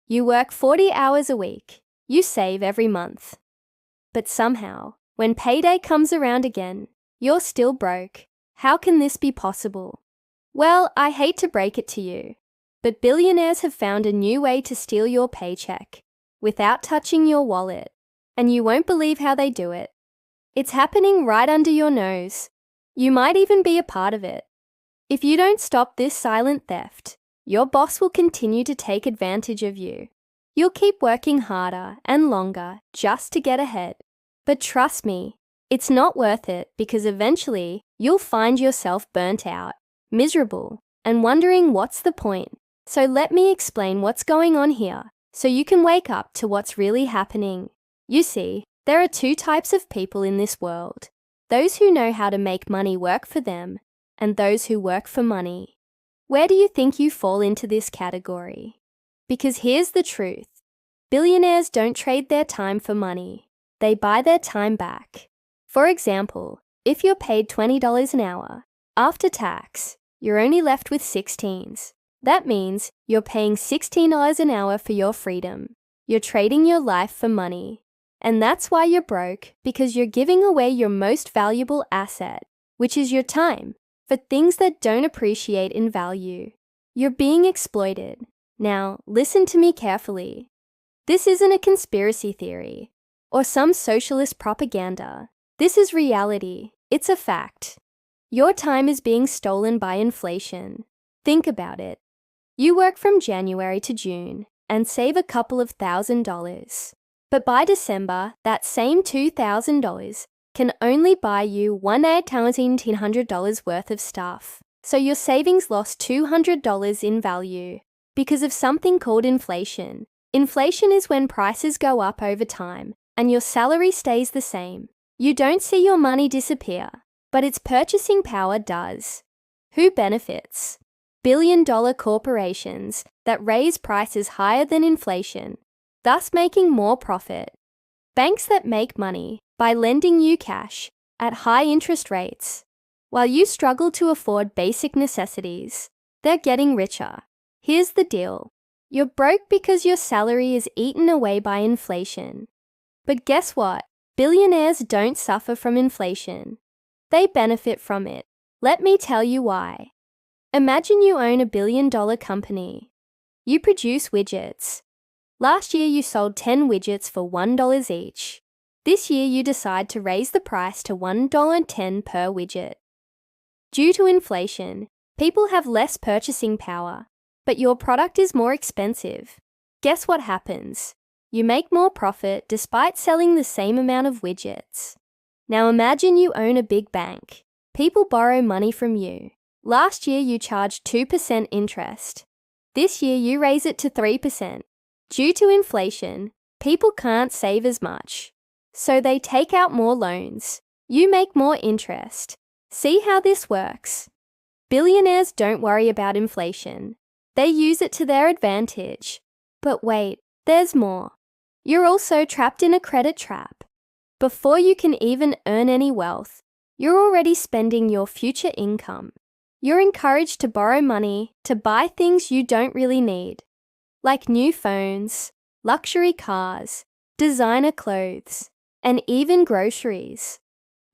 You work 40 hours a week. You save every month. But somehow, when payday comes around again, you're still broke. How can this be possible? Well, I hate to break it to you, but billionaires have found a new way to steal your paycheck without touching your wallet, and you won't believe how they do it. It's happening right under your nose. You might even be a part of it. If you don't stop this silent theft, your boss will continue to take advantage of you. You'll keep working harder and longer just to get ahead. But trust me, it's not worth it because eventually you'll find yourself burnt out, miserable, and wondering what's the point. So let me explain what's going on here so you can wake up to what's really happening. You see, there are two types of people in this world: those who know how to make money work for them and those who work for money. Where do you think you fall into this category? Because here's the truth. Billionaires don't trade their time for money. They buy their time back. For example, if you're paid $20 an hour, after tax, you're only left with 16s. That means you're paying $16 an hour for your freedom. You're trading your life for money. And that's why you're broke, because you're giving away your most valuable asset, which is your time, for things that don't appreciate in value. You're being exploited. Now, listen to me carefully. This isn't a conspiracy theory or some socialist propaganda. This is reality. It's a fact. Your time is being stolen by inflation. Think about it. You work from January to June and save a couple of $1,000. But by December, that same $2,000 can only buy you $1,800 worth of stuff. So your savings lost $200 in value because of something called inflation. Inflation is when prices go up over time and your salary stays the same. You don't see your money disappear, but its purchasing power does. Who benefits? Billion-dollar corporations that raise prices higher than inflation, thus making more profit. Banks that make money by lending you cash at high interest rates. While you struggle to afford basic necessities, they're getting richer. Here's the deal. You're broke because your salary is eaten away by inflation. But guess what? Billionaires don't suffer from inflation. They benefit from it. Let me tell you why. Imagine you own a billion-dollar company. You produce widgets. Last year you sold 10 widgets for $1 each. This year you decide to raise the price to $1.10 per widget. Due to inflation, people have less purchasing power, but your product is more expensive. Guess what happens? You make more profit despite selling the same amount of widgets. Now imagine you own a big bank. People borrow money from you. Last year you charged 2% interest. This year you raise it to 3%. Due to inflation, people can't save as much. So they take out more loans. You make more interest. See how this works? Billionaires don't worry about inflation. They use it to their advantage. But wait, there's more. You're also trapped in a credit trap. Before you can even earn any wealth, you're already spending your future income. You're encouraged to borrow money to buy things you don't really need, like new phones, luxury cars, designer clothes, and even groceries.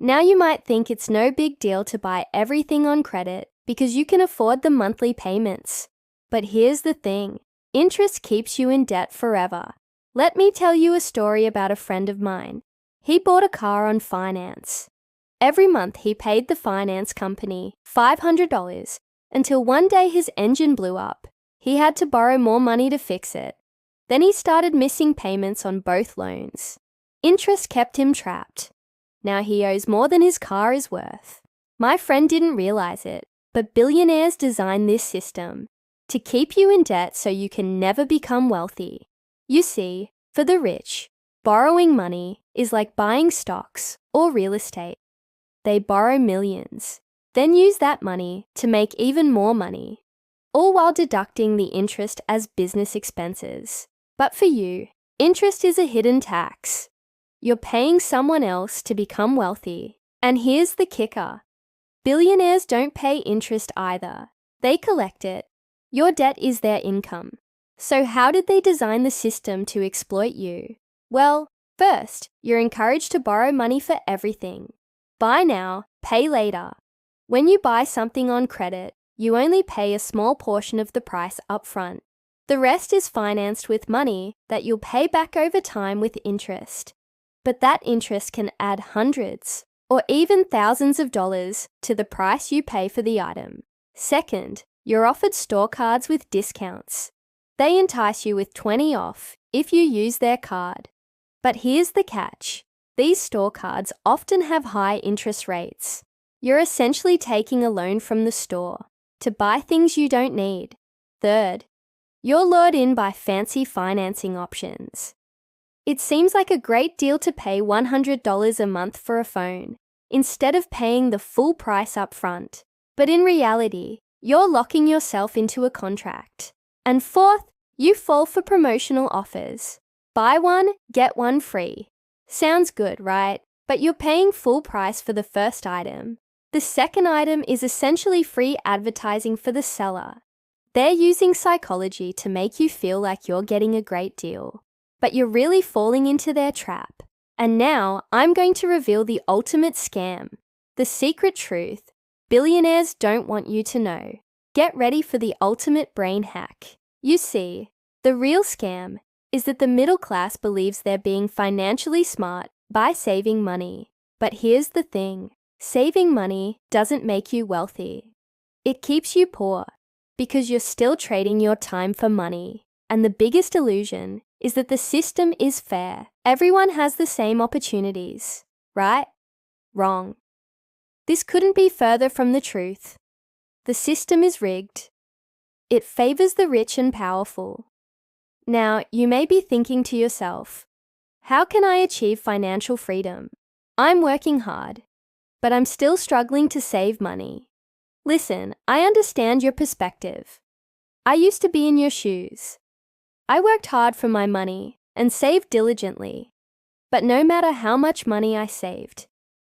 Now you might think it's no big deal to buy everything on credit because you can afford the monthly payments. But here's the thing, interest keeps you in debt forever. Let me tell you a story about a friend of mine. He bought a car on finance. Every month he paid the finance company $500 until one day his engine blew up. He had to borrow more money to fix it. Then he started missing payments on both loans. Interest kept him trapped. Now he owes more than his car is worth. My friend didn't realize it, but billionaires designed this system to keep you in debt so you can never become wealthy. You see, for the rich, borrowing money is like buying stocks or real estate. They borrow millions, then use that money to make even more money, all while deducting the interest as business expenses. But for you, interest is a hidden tax. You're paying someone else to become wealthy. And here's the kicker. Billionaires don't pay interest either. They collect it. Your debt is their income. So how did they design the system to exploit you? Well, first, you're encouraged to borrow money for everything. Buy now, pay later. When you buy something on credit, you only pay a small portion of the price upfront. The rest is financed with money that you'll pay back over time with interest. But that interest can add hundreds or even thousands of dollars to the price you pay for the item. Second, you're offered store cards with discounts. They entice you with 20 off if you use their card. But here's the catch. These store cards often have high interest rates. You're essentially taking a loan from the store to buy things you don't need. Third, you're lured in by fancy financing options. It seems like a great deal to pay $100 a month for a phone instead of paying the full price up front. But in reality, you're locking yourself into a contract. And fourth, you fall for promotional offers. Buy one, get one free. Sounds good, right? But you're paying full price for the first item. The second item is essentially free advertising for the seller. They're using psychology to make you feel like you're getting a great deal, but you're really falling into their trap. And now I'm going to reveal the ultimate scam, the secret truth billionaires don't want you to know. Get ready for the ultimate brain hack. You see, the real scam is that the middle class believes they're being financially smart by saving money. But here's the thing, saving money doesn't make you wealthy. It keeps you poor because you're still trading your time for money. And the biggest illusion is that the system is fair. Everyone has the same opportunities, right? Wrong. This couldn't be further from the truth. The system is rigged. It favors the rich and powerful. Now, you may be thinking to yourself, how can I achieve financial freedom? I'm working hard, but I'm still struggling to save money. Listen, I understand your perspective. I used to be in your shoes. I worked hard for my money and saved diligently, but no matter how much money I saved,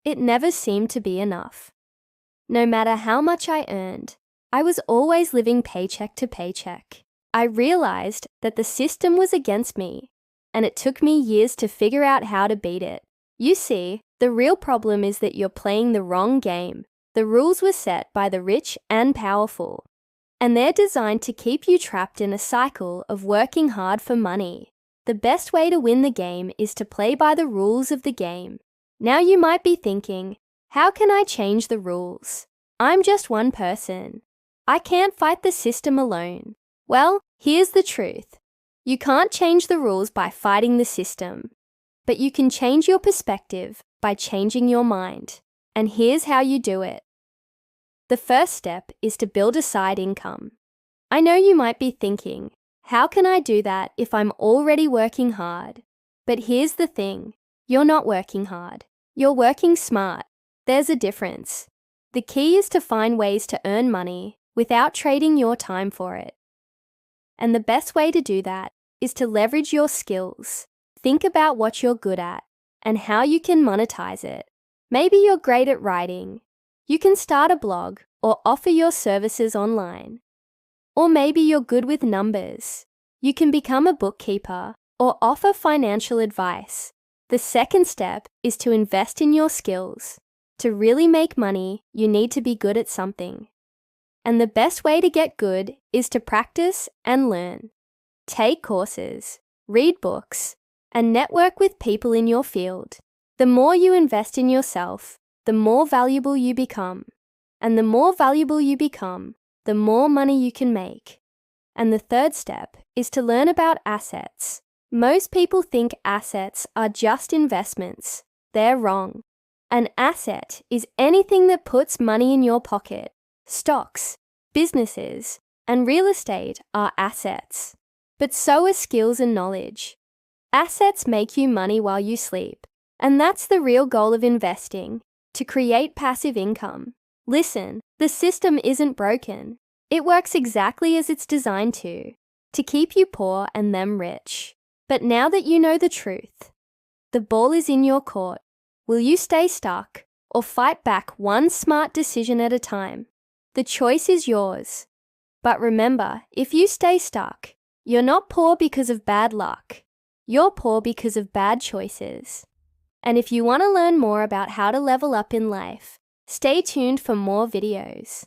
it never seemed to be enough. No matter how much I earned, I was always living paycheck to paycheck. I realized that the system was against me, and it took me years to figure out how to beat it. You see, the real problem is that you're playing the wrong game. The rules were set by the rich and powerful, and they're designed to keep you trapped in a cycle of working hard for money. The best way to win the game is to play by the rules of the game. Now you might be thinking, how can I change the rules? I'm just one person. I can't fight the system alone. Well, here's the truth. You can't change the rules by fighting the system, but you can change your perspective by changing your mind. And here's how you do it. The first step is to build a side income. I know you might be thinking, how can I do that if I'm already working hard? But here's the thing, you're not working hard. You're working smart. There's a difference. The key is to find ways to earn money without trading your time for it. And the best way to do that is to leverage your skills. Think about what you're good at and how you can monetize it. Maybe you're great at writing. You can start a blog or offer your services online. Or maybe you're good with numbers. You can become a bookkeeper or offer financial advice. The second step is to invest in your skills. To really make money, you need to be good at something. And the best way to get good is to practice and learn. Take courses, read books, and network with people in your field. The more you invest in yourself, the more valuable you become. And the more valuable you become, the more money you can make. And the third step is to learn about assets. Most people think assets are just investments. They're wrong. An asset is anything that puts money in your pocket. Stocks, businesses, and real estate are assets. But so are skills and knowledge. Assets make you money while you sleep. And that's the real goal of investing, to create passive income. Listen, the system isn't broken. It works exactly as it's designed to keep you poor and them rich. But now that you know the truth, the ball is in your court. Will you stay stuck or fight back one smart decision at a time? The choice is yours. But remember, if you stay stuck, You're not poor because of bad luck. You're poor because of bad choices. And if you want to learn more about how to level up in life, stay tuned for more videos.